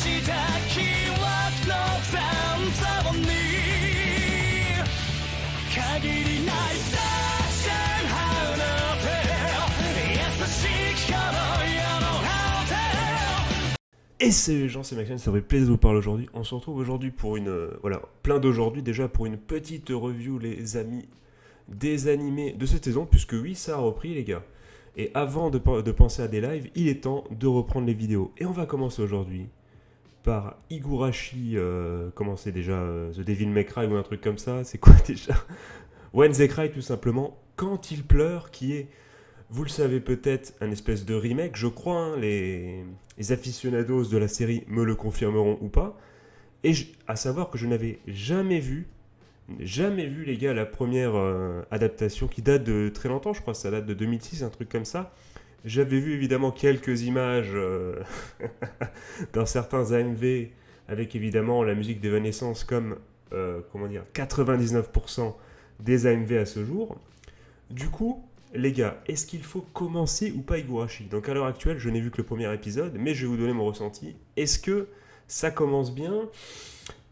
した記憶の残像に限りない大戦ハウの手優しき頃よのハウテ Et c'est les gens, c'est Maxime, ça fait plaisir de vous parler aujourd'hui. On se retrouve aujourd'hui pour plein d'aujourd'hui déjà pour une petite review les amis des animés de cette saison, puisque oui, ça a repris les gars. Et avant de penser à des lives, il est temps de reprendre les vidéos. Et on va commencer aujourd'hui par Higurashi, comment c'est déjà The Devil May Cry ou un truc comme ça, c'est quoi déjà When They Cry tout simplement, Quand il pleure, qui est, vous le savez peut-être, un espèce de remake, je crois, hein, les aficionados de la série me le confirmeront ou pas. Et à savoir que je n'avais jamais vu les gars la première adaptation qui date de très longtemps, je crois que ça date de 2006, un truc comme ça. J'avais vu évidemment quelques images dans certains AMV avec évidemment la musique d'Evanescence comme 99% des AMV à ce jour. Du coup, les gars, est-ce qu'il faut commencer ou pas Higurashi ? Donc à l'heure actuelle, je n'ai vu que le premier épisode, mais je vais vous donner mon ressenti. Est-ce que ça commence bien ?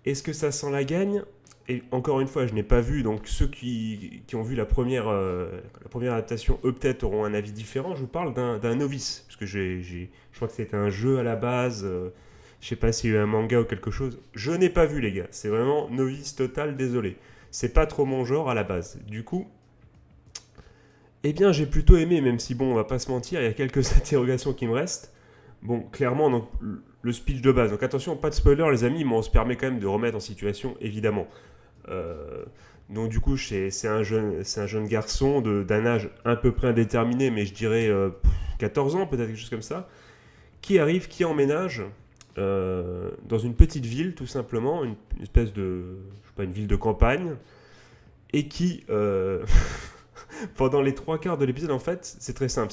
Est-ce que ça sent la gagne ? Et encore une fois, je n'ai pas vu, donc ceux qui ont vu la première adaptation, eux peut-être auront un avis différent. Je vous parle d'un novice, parce que je crois que c'était un jeu à la base, je sais pas s'il y a eu un manga ou quelque chose. Je n'ai pas vu les gars, c'est vraiment novice total, désolé. C'est pas trop mon genre à la base. Du coup, eh bien j'ai plutôt aimé, même si bon, on va pas se mentir, il y a quelques interrogations qui me restent. Bon, clairement, donc, le speech de base. Donc attention, pas de spoiler les amis, mais on se permet quand même de remettre en situation, évidemment. Donc du coup c'est un jeune garçon d'un âge à peu près indéterminé, mais je dirais 14 ans peut-être, quelque chose comme ça, qui emménage dans une petite ville tout simplement, une espèce de, je sais pas, une ville de campagne, et qui pendant les 3/4 de l'épisode en fait c'est très simple,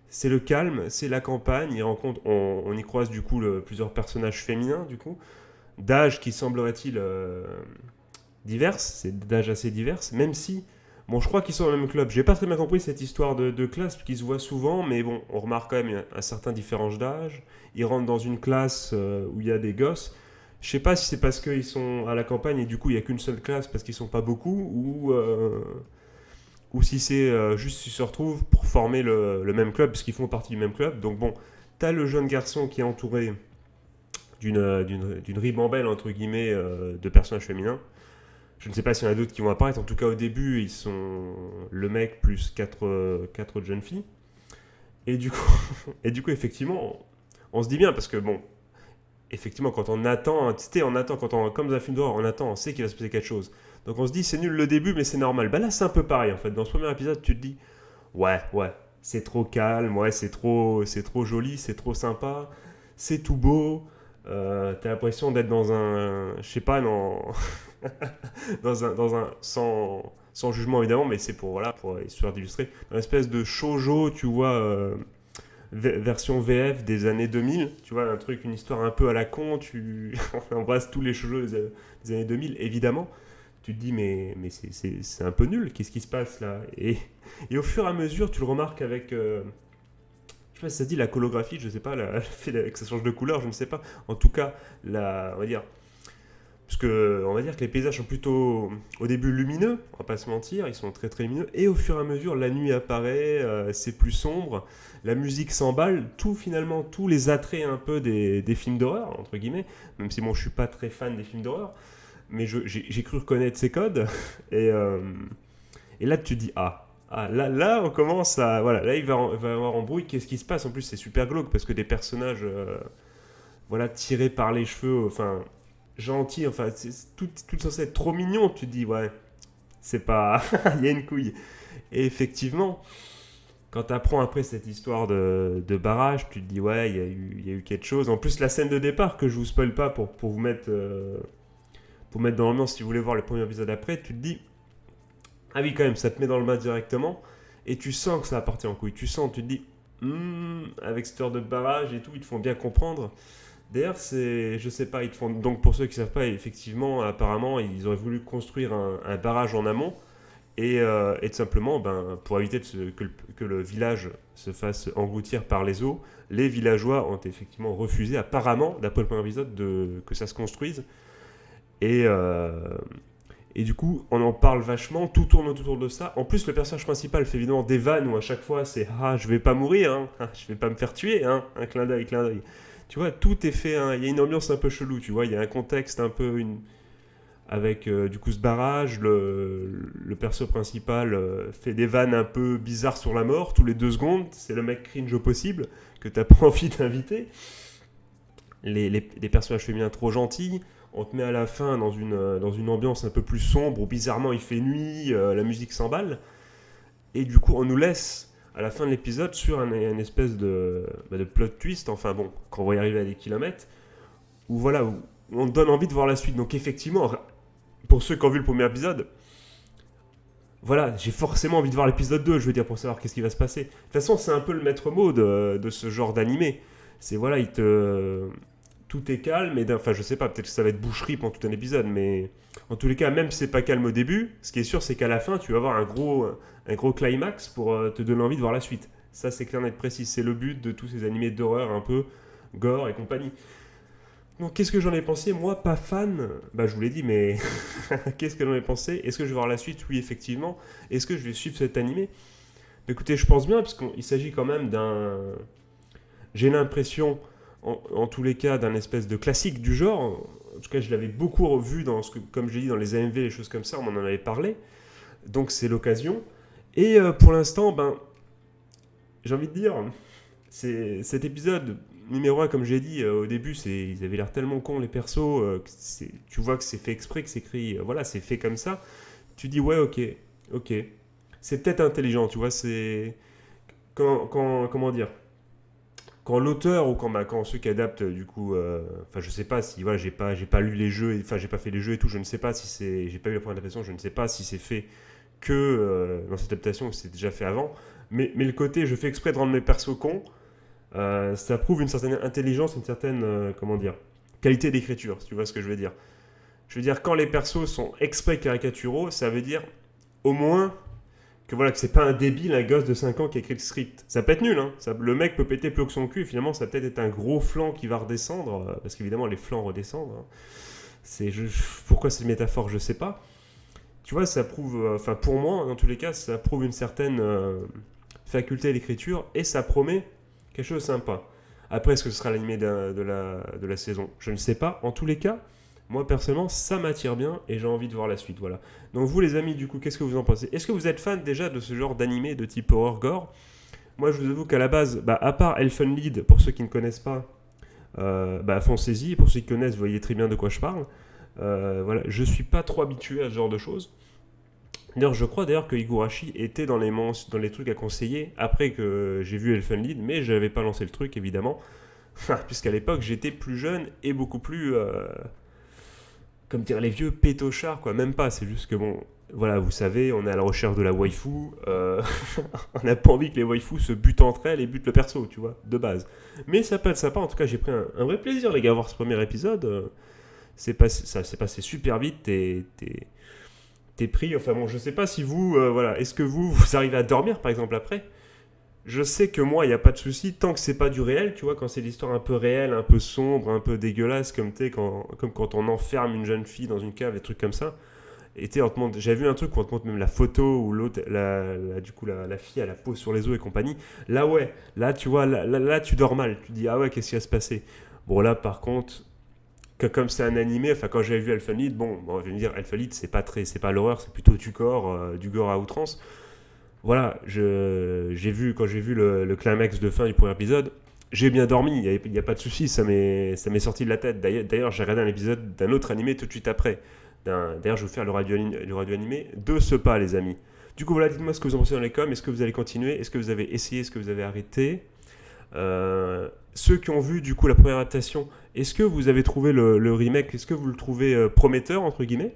c'est le calme, c'est la campagne, on y croise du coup plusieurs personnages féminins du coup, d'âge qui semblerait-il diverses, c'est d'âge assez diverses, même si, bon, je crois qu'ils sont dans le même club. J'ai pas très bien compris cette histoire de classe, qui se voit souvent, mais bon, on remarque quand même un certain différence d'âge. Ils rentrent dans une classe où il y a des gosses. Je sais pas si c'est parce qu'ils sont à la campagne et du coup il y a qu'une seule classe parce qu'ils sont pas beaucoup, ou si c'est juste qu'ils se retrouvent pour former le même club, parce qu'ils font partie du même club. Donc bon, t'as le jeune garçon qui est entouré d'une ribambelle entre guillemets de personnages féminins. Je ne sais pas s'il y en a d'autres qui vont apparaître. En tout cas, au début, ils sont le mec plus quatre autres jeunes filles. Et du coup, effectivement, on se dit bien parce que bon, effectivement, quand on attend, comme dans un film d'horreur, on sait qu'il va se passer quelque chose. Donc on se dit c'est nul le début, mais c'est normal. Bah là, c'est un peu pareil en fait. Dans ce premier épisode, tu te dis ouais, c'est trop calme, ouais, c'est trop joli, c'est trop sympa, c'est tout beau. T'as l'impression d'être dans un, je sais pas, dans un sans jugement évidemment, mais c'est pour histoire d'illustrer, une espèce de shoujo, tu vois, version VF des années 2000, tu vois, un truc, une histoire un peu à la con, tu embrasses tous les shoujo des années 2000, évidemment. Tu te dis mais c'est un peu nul, qu'est-ce qui se passe là, et au fur et à mesure tu le remarques avec je sais pas si ça dit la colographie, je sais pas, le fait que ça change de couleur, je ne sais pas. En tout cas, on va dire, parce que on va dire que les paysages sont plutôt au début lumineux, on va pas se mentir, ils sont très très lumineux, et au fur et à mesure la nuit apparaît, c'est plus sombre, la musique s'emballe, finalement tous les attraits un peu des films d'horreur entre guillemets, même si bon je suis pas très fan des films d'horreur, mais j'ai cru reconnaître ces codes, et là tu te dis là on commence à, voilà, là il va y avoir embrouille, qu'est-ce qui se passe, en plus c'est super glauque parce que des personnages tirés par les cheveux, enfin gentils, enfin c'est tout censé être trop mignon, tu te dis ouais, c'est pas il y a une couille, et effectivement quand tu apprends après cette histoire de barrage, tu te dis ouais, il y a eu quelque chose. En plus la scène de départ que je vous spoil pas pour vous mettre dans l'ambiance, si vous voulez voir le premier épisode après, tu te dis ah oui, quand même, ça te met dans le bain directement. Et tu sens que ça a parti en couille. Tu te dis, avec cette heure de barrage et tout, ils te font bien comprendre. D'ailleurs, je sais pas, ils te font. Donc, pour ceux qui ne savent pas, effectivement, apparemment, ils auraient voulu construire un barrage en amont. Et tout simplement, pour éviter que le village se fasse engloutir par les eaux, les villageois ont effectivement refusé, apparemment, d'après le premier épisode, que ça se construise. Et, euh, et du coup, on en parle vachement, tout tourne autour de ça. En plus, le personnage principal fait évidemment des vannes où à chaque fois c'est ah, je vais pas mourir, hein, ah, je vais pas me faire tuer, hein, un clin d'œil, clin d'œil. Tu vois, tout est fait, hein, il y a une ambiance un peu chelou, tu vois, il y a un contexte un peu avec du coup ce barrage, le perso principal fait des vannes un peu bizarres sur la mort, tous les 2 secondes, c'est le mec cringe au possible, que t'as pas envie d'inviter. Les personnages féminins trop gentils, on te met à la fin dans une ambiance un peu plus sombre, où bizarrement il fait nuit, la musique s'emballe, et du coup on nous laisse à la fin de l'épisode sur un espèce de plot twist, enfin bon, quand on va y arriver à des kilomètres, où voilà, où on te donne envie de voir la suite. Donc effectivement, pour ceux qui ont vu le premier épisode, voilà, j'ai forcément envie de voir l'épisode 2, je veux dire, pour savoir qu'est-ce qui va se passer. De toute façon, c'est un peu le maître mot de ce genre d'animé. C'est voilà, tout est calme, et enfin, je sais pas, peut-être que ça va être boucherie pendant tout un épisode, mais en tous les cas, même si c'est pas calme au début, ce qui est sûr, c'est qu'à la fin, tu vas avoir un gros climax pour te donner envie de voir la suite. Ça, c'est clair, net, précis. C'est le but de tous ces animés d'horreur un peu gore et compagnie. Donc, qu'est-ce que j'en ai pensé? Moi, pas fan, bah je vous l'ai dit, mais qu'est-ce que j'en ai pensé? Est-ce que je vais voir la suite? Oui, effectivement. Est-ce que je vais suivre cet animé? Écoutez, je pense bien, parce qu'il s'agit quand même d'un... J'ai l'impression, en tous les cas, d'un espèce de classique du genre. En tout cas, je l'avais beaucoup revu, comme je l'ai dit, dans les AMV, les choses comme ça, on m'en avait parlé. Donc, c'est l'occasion. Et pour l'instant, j'ai envie de dire, cet épisode numéro 1, comme j'ai dit au début, ils avaient l'air tellement cons les persos, tu vois que c'est fait exprès, que c'est écrit, voilà, c'est fait comme ça. Tu dis ouais, ok, c'est peut-être intelligent, tu vois, c'est comment dire, quand l'auteur ou quand ceux qui adaptent du coup, enfin je sais pas si voilà, j'ai pas lu les jeux, enfin j'ai pas fait les jeux et tout, je ne sais pas si j'ai pas eu la première adaptation, je ne sais pas si c'est fait que dans cette adaptation ou si c'est déjà fait avant. Mais le côté je fais exprès de rendre mes persos cons, ça prouve une certaine intelligence, une certaine, comment dire, qualité d'écriture, si tu vois ce que je veux dire. Je veux dire, quand les persos sont exprès caricaturaux, ça veut dire au moins que voilà, que c'est pas un débile, un gosse de 5 ans qui a écrit le script. Ça peut être nul, hein. Le mec peut péter plus haut que son cul, et finalement ça peut peut-être être un gros flanc qui va redescendre, parce qu'évidemment les flancs redescendent. Hein. Pourquoi cette métaphore, je sais pas. Tu vois, ça prouve, enfin pour moi, dans tous les cas, ça prouve une certaine faculté d'écriture, et ça promet quelque chose de sympa. Après, est-ce que ce sera l'animé de la saison? Je ne sais pas. En tous les cas, moi personnellement, ça m'attire bien et j'ai envie de voir la suite. Voilà. Donc vous les amis, du coup, qu'est-ce que vous en pensez? Est-ce que vous êtes fan déjà de ce genre d'animé de type horror gore? Moi, je vous avoue qu'à la base, à part Elfen Lied, pour ceux qui ne connaissent pas, foncez-y. Pour ceux qui connaissent, vous voyez très bien de quoi je parle. Voilà, je suis pas trop habitué à ce genre de choses. D'ailleurs, je crois d'ailleurs que Higurashi était dans les trucs à conseiller après que j'ai vu Elfen Lied, mais je n'avais pas lancé le truc évidemment, puisqu'à l'époque j'étais plus jeune et beaucoup plus, comme dire les vieux pétochards, quoi. Même pas, c'est juste que bon, voilà, vous savez, on est à la recherche de la waifu, on n'a pas envie que les waifus se butent entre elles et butent le perso, tu vois, de base. Mais ça peut être sympa, en tout cas j'ai pris un vrai plaisir les gars à voir ce premier épisode, ça s'est passé super vite, t'es pris, enfin bon, je sais pas si vous, voilà, est-ce que vous arrivez à dormir par exemple après? Je sais que moi, il n'y a pas de souci, tant que c'est pas du réel, tu vois, quand c'est l'histoire un peu réelle, un peu sombre, un peu dégueulasse, comme quand on enferme une jeune fille dans une cave, des trucs comme ça. Et j'avais vu un truc où on te montre même la photo où l'autre, du coup, la fille, elle la pose sur les os et compagnie. Là, ouais, là, tu vois, là, tu dors mal. Tu dis, ah ouais, qu'est-ce qui va se passer? Bon, là, par contre, comme c'est un animé, enfin quand j'avais vu Elfen Lied, bon, je vais me dire Elfen Lied c'est pas l'horreur, c'est plutôt du gore à outrance. Voilà, quand j'ai vu le climax de fin du premier épisode, j'ai bien dormi, il n'y a pas de souci, ça m'est sorti de la tête. D'ailleurs, j'ai regardé un épisode d'un autre animé tout de suite après. D'ailleurs, je vais vous faire le radio animé de ce pas, les amis. Du coup, voilà, dites-moi ce que vous en pensez dans les coms. Est-ce que vous allez continuer? Est-ce que vous avez essayé? Est-ce que vous avez arrêté? Ceux qui ont vu du coup la première adaptation, est-ce que vous avez trouvé le remake, est-ce que vous le trouvez prometteur entre guillemets?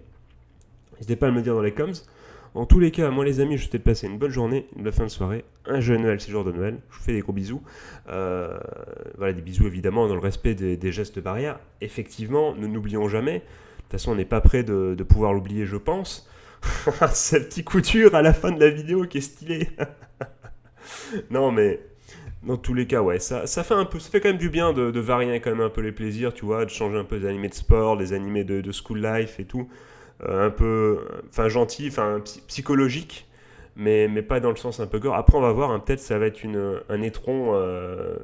N'hésitez pas à me le dire dans les coms. En tous les cas, moi les amis, je vous souhaite de passer une bonne journée, une bonne fin de soirée, un joyeux Noël, c'est le jour de Noël, je vous fais des gros bisous. Voilà, des bisous évidemment dans le respect des gestes barrières. Effectivement, ne n'oublions jamais, de toute façon on n'est pas prêt de pouvoir l'oublier je pense. C'est le petit couture à la fin de la vidéo qui est stylé. Non, mais dans tous les cas, ouais, ça fait un peu, ça fait quand même du bien de varier quand même un peu les plaisirs, tu vois, de changer un peu des animés de sport, des animés de school life et tout. Un peu, enfin gentil, enfin psychologique, mais pas dans le sens un peu gore. Après, on va voir, hein, peut-être ça va être un étron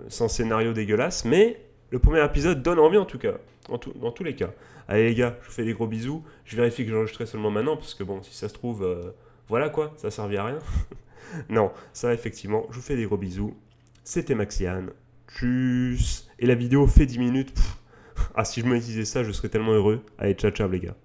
sans scénario dégueulasse, mais le premier épisode donne envie en tout cas, dans tous les cas. Allez les gars, je vous fais des gros bisous. Je vérifie que j'enregistrais seulement maintenant, parce que bon, si ça se trouve, voilà quoi, ça servit à rien. Non, ça effectivement, je vous fais des gros bisous. C'était Maxiane. Tchuss. Et la vidéo fait 10 minutes. Ah, si je monétisais ça, je serais tellement heureux. Allez, ciao, ciao les gars.